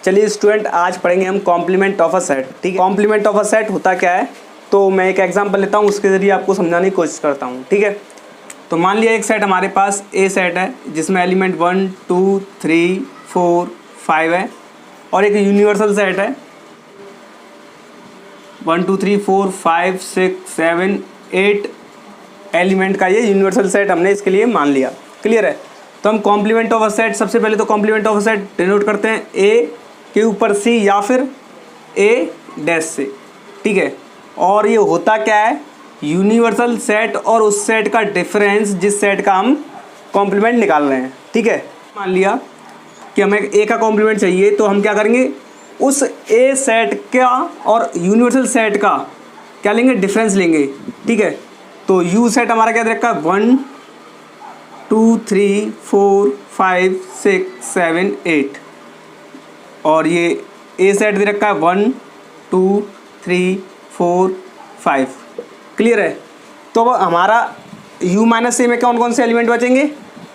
चलिए स्टूडेंट, आज पढ़ेंगे हम कॉम्प्लीमेंट ऑफ अ सेट। ठीक है, कॉम्प्लीमेंट ऑफ अ सेट होता क्या है, तो मैं एक एग्जांपल लेता हूँ, उसके ज़रिए आपको समझाने की कोशिश करता हूँ। ठीक है, तो मान लिया एक सेट हमारे पास ए सेट है जिसमें एलिमेंट 1 2 3 4 5 है, और एक यूनिवर्सल सेट है 1 2 3 4 5 6 7 8 एलिमेंट का। ये यूनिवर्सल सेट हमने इसके लिए मान लिया। क्लियर है। तो हम कॉम्प्लीमेंट ऑफ अ सेट, सबसे पहले तो complement of a set denote करते हैं ए के ऊपर सी या फिर ए डैश से। ठीक है, और ये होता क्या है, यूनिवर्सल सेट और उस सेट का डिफरेंस जिस सेट का हम कॉम्प्लीमेंट निकाल रहे हैं। ठीक है, मान लिया कि हमें ए का कॉम्प्लीमेंट चाहिए, तो हम क्या करेंगे, उस ए सेट का और यूनिवर्सल सेट का क्या लेंगे, डिफरेंस लेंगे। ठीक है, तो यू सेट हमारा क्या दे रखा है, 1 2 3 4 5 6 7 8, और ये ए सेट दे रखा है 1 2 3 4 5। क्लियर है। तो अब हमारा u माइनस ए में कौन कौन से एलिमेंट बचेंगे,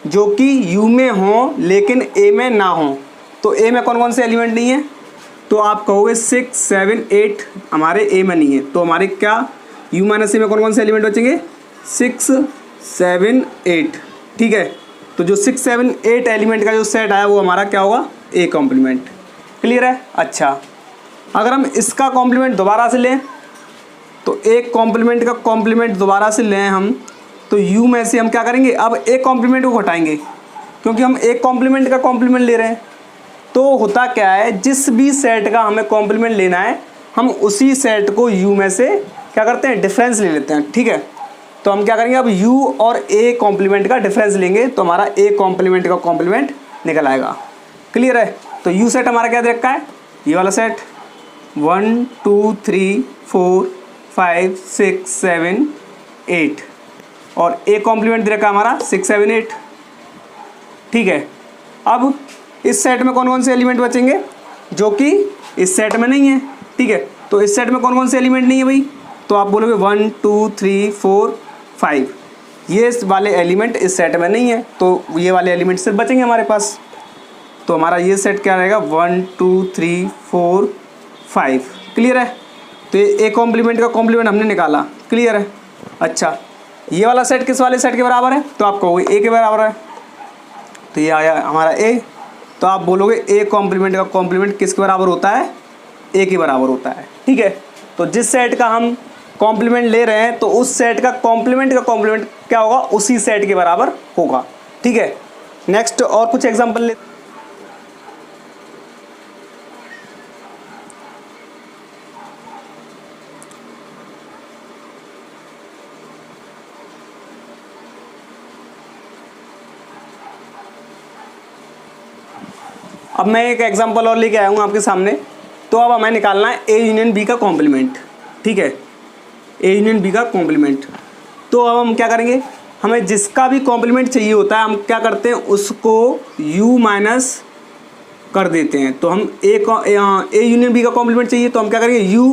जो कि u में हों लेकिन a में ना हों। तो a में कौन कौन से एलिमेंट नहीं है, तो आप कहोगे 6 7 8 हमारे a में नहीं है, तो हमारे क्या u माइनस ए में कौन कौन से एलिमेंट बचेंगे, 6 7 8। ठीक है, तो जो 6 7 8 एलिमेंट का जो सेट आया वो हमारा क्या होगा, a कॉम्प्लीमेंट। क्लियर है। अच्छा, अगर हम इसका कॉम्प्लीमेंट दोबारा से लें, तो एक कॉम्प्लीमेंट का कॉम्प्लीमेंट दोबारा से लें हम, तो u में से हम क्या करेंगे, अब एक कॉम्प्लीमेंट को घटाएंगे, क्योंकि हम एक कॉम्प्लीमेंट का कॉम्प्लीमेंट ले रहे हैं। तो होता क्या है, जिस भी सेट का हमें कॉम्प्लीमेंट लेना है, हम उसी सेट को u में से क्या करते हैं, डिफरेंस ले लेते हैं। ठीक है, तो हम क्या करेंगे, अब u और a कॉम्प्लीमेंट का डिफरेंस लेंगे, तो हमारा a कॉम्प्लीमेंट का कॉम्प्लीमेंट निकल आएगा। क्लियर है। तो u सेट हमारा क्या दे रखा है, ये वाला सेट 1 2 3 4 5 6 7 8, और a कॉम्प्लीमेंट दे रखा है हमारा 6 7 8। ठीक है, अब इस सेट में कौन कौन से एलिमेंट बचेंगे, जो कि इस सेट में नहीं है। ठीक है, तो इस सेट में कौन कौन से एलिमेंट नहीं है भाई, तो आप बोलोगे 1 2 3 4 5, ये वाले एलिमेंट इस सेट में नहीं है, तो ये वाले एलिमेंट सिर्फ बचेंगे हमारे पास। तो हमारा ये सेट क्या रहेगा, 1 2 3 4 5। क्लियर है। तो ये ए कॉम्प्लीमेंट का कॉम्प्लीमेंट हमने निकाला। क्लियर है। अच्छा, ये वाला सेट किस वाले सेट के बराबर है, तो आप कहोगे ए के बराबर है, तो ये आया हमारा ए। तो आप बोलोगे ए कॉम्प्लीमेंट का कॉम्प्लीमेंट किसके बराबर होता है, ए के बराबर होता है। ठीक है, तो जिस सेट का हम कॉम्प्लीमेंट ले रहे हैं, तो उस सेट का कॉम्प्लीमेंट क्या होगा, उसी सेट के बराबर होगा। ठीक है, नेक्स्ट और कुछ एग्जाम्पल ले। अब मैं एक एग्जांपल और लेके आया हूँ आपके सामने। तो अब हमें निकालना है ए यूनियन बी का कॉम्प्लीमेंट। ठीक है, ए यूनियन बी का कॉम्प्लीमेंट। तो अब हम क्या करेंगे, हमें जिसका भी कॉम्प्लीमेंट चाहिए होता है, हम क्या करते हैं, उसको u माइनस कर देते हैं। तो हम ए यूनियन बी का कॉम्प्लीमेंट चाहिए, तो हम क्या करेंगे, u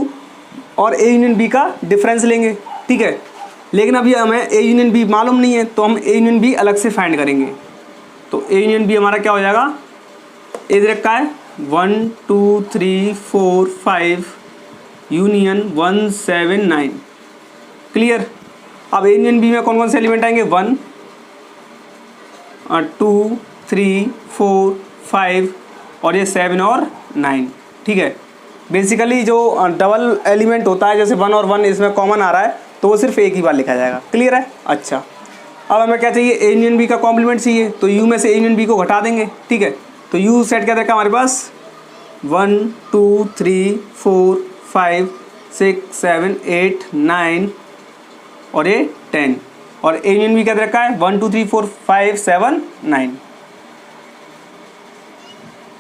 और ए यूनियन बी का डिफरेंस लेंगे। ठीक है, लेकिन अभी हमें ए यूनियन बी मालूम नहीं है, तो हम ए यूनियन बी अलग से फाइंड करेंगे। तो ए यूनियन बी हमारा क्या हो जाएगा, ए दे रखा है 1 2 3 4 5 यूनियन 1 7 9। क्लियर। अब ए यूनियन बी में कौन कौन से एलिमेंट आएंगे, 1 2 3 4 5 और ये 7 और 9। ठीक है, बेसिकली जो डबल एलिमेंट होता है, जैसे 1 और 1 इसमें कॉमन आ रहा है, तो वो सिर्फ एक ही बार लिखा जाएगा। क्लियर है। अच्छा, अब हमें क्या चाहिए, ए यूनियन बी का कॉम्प्लीमेंट चाहिए, तो यू में से ए यूनियन बी को घटा देंगे। ठीक है, तो यू सेट क्या देखा हमारे पास, 1 2 3 4 5 6 7 8 9 और ये 10, और ए यूनियन बी क्या रखा है, 1 2 3 4 5 7 9।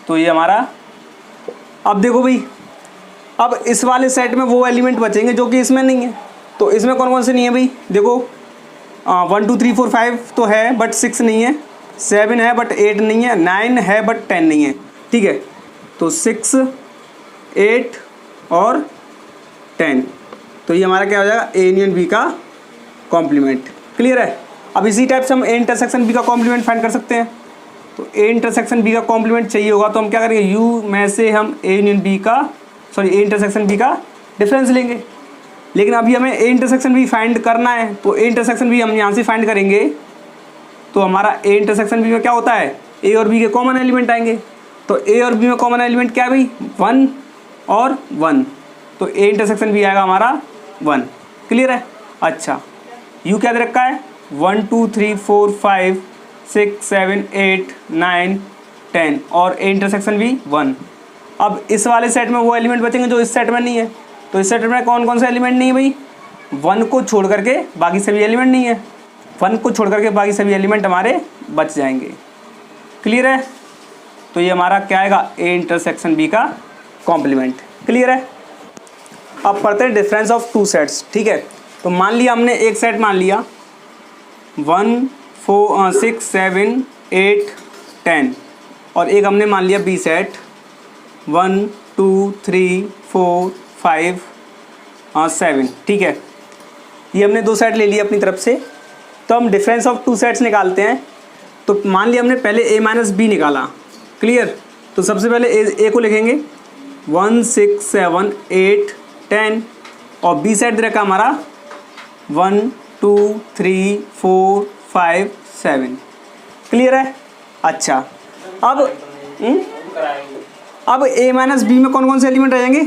तो ये हमारा, अब देखो भाई, अब इस वाले सेट में वो एलिमेंट बचेंगे जो कि इसमें नहीं है। तो इसमें कौन कौन से नहीं है भाई, देखो 1 2 3 4 5 तो है बट 6 नहीं है, 7 है बट 8 नहीं है, 9 है बट 10 नहीं है। ठीक है, तो 6 8 और 10, तो ये हमारा क्या हो जाएगा, ए यूनियन बी का कॉम्प्लीमेंट। क्लियर है। अब इसी टाइप से हम ए इंटरसेक्शन बी का कॉम्प्लीमेंट फाइंड कर सकते हैं। तो ए इंटरसेक्शन बी का कॉम्प्लीमेंट चाहिए होगा तो हम क्या करेंगे, यू में से हम ए यूनियन बी का ए इंटरसेक्शन बी का डिफरेंस लेंगे। लेकिन अभी हमें ए इंटरसेक्शन बी फाइंड करना है, तो ए इंटरसेक्शन बी हम यहाँ से फाइंड करेंगे तो हमारा ए इंटरसेक्शन बी में क्या होता है, ए और बी के कॉमन एलिमेंट आएंगे। तो ए और बी में कॉमन एलिमेंट क्या है भाई, 1 और 1, तो ए इंटरसेक्शन बी आएगा हमारा 1। क्लियर है। अच्छा, यू क्या दे रखा है, 1 2 3 4 5 6 7 8 9 10 और ए इंटरसेक्शन बी 1। अब इस वाले सेट में वो एलिमेंट बचेंगे जो इस सेट में नहीं है, तो इस सेट में कौन कौन सा एलिमेंट नहीं है भाई, 1 को छोड़ करके बाकी सभी एलिमेंट नहीं है, 1 को छोड़ करके बाकी सभी एलिमेंट हमारे बच जाएंगे। क्लियर है। तो ये हमारा क्या आएगा, ए इंटरसेक्शन बी का कॉम्प्लीमेंट। क्लियर है। अब पढ़ते हैं डिफरेंस ऑफ टू सेट्स। ठीक है, तो मान लिया हमने एक सेट मान लिया 1 4 6 7 8 10 और एक हमने मान लिया बी सेट 1 2 3 4 5 7। ठीक है, ये हमने दो सेट ले लिए अपनी तरफ से। तो हम डिफरेंस ऑफ टू सेट्स निकालते हैं। तो मान लिया हमने पहले a माइनस बी निकाला। क्लियर। तो सबसे पहले ए को लिखेंगे 1 6 7 8 10 और बी सेट दे रखा हमारा 1 2 3 4 5 7। क्लियर है। अच्छा, अब a माइनस बी में कौन कौन से एलिमेंट रह जाएंगे,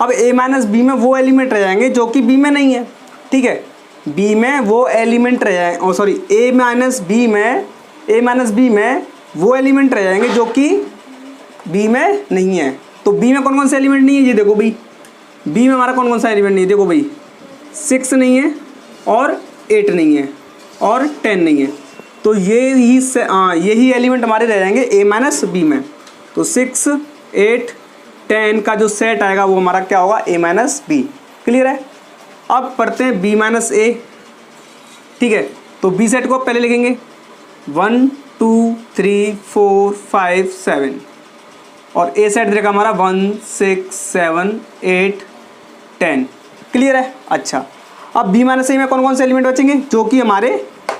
अब a माइनस बी में वो एलिमेंट रह जाएंगे जो कि b में नहीं है। ठीक है, b में वो एलिमेंट रह जाएंगे, a माइनस बी में वो एलिमेंट रह जाएंगे जो कि b में नहीं है। तो b में कौन कौन से एलिमेंट नहीं है, ये देखो भाई, b में हमारा कौन कौन सा एलिमेंट नहीं है, देखो भाई 6 नहीं है और 8 नहीं है और 10 नहीं है। तो यही एलिमेंट हमारे रह जाएंगे a माइनस बी में। तो 6 8 10 का जो सेट आएगा वो हमारा क्या होगा, a माइनस बी। क्लियर है। अब पढ़ते हैं b माइनस ए। ठीक है, तो b सेट को पहले लिखेंगे 1 2 3 4 5 7 और a सेट देगा हमारा 1 6 7 8 10। क्लियर है। अच्छा, अब b माइनस ए में कौन कौन से एलिमेंट बचेंगे जो कि हमारे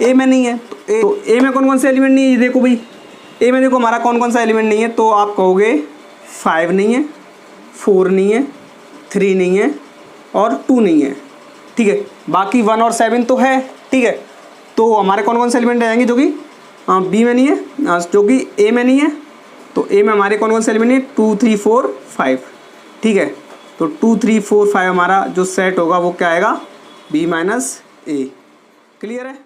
a में नहीं है। तो a में कौन कौन से एलिमेंट नहीं है, ये देखो भाई, a में देखो हमारा कौन कौन सा एलिमेंट नहीं है। तो आप कहोगे 5 नहीं है, 4 नहीं है, 3 नहीं है और 2 नहीं है। ठीक है, बाकी 1 और 7 तो है। ठीक है, तो हमारे कौन कौन से एलिमेंट आ जाएंगे जो कि बी में नहीं है, जो कि ए में नहीं है। तो ए में हमारे कौन कौन से एलिमेंट है, 2 3 4 5। ठीक है, तो 2 3 4 5 हमारा जो सेट होगा वो क्या आएगा, बी माइनस ए। क्लियर है।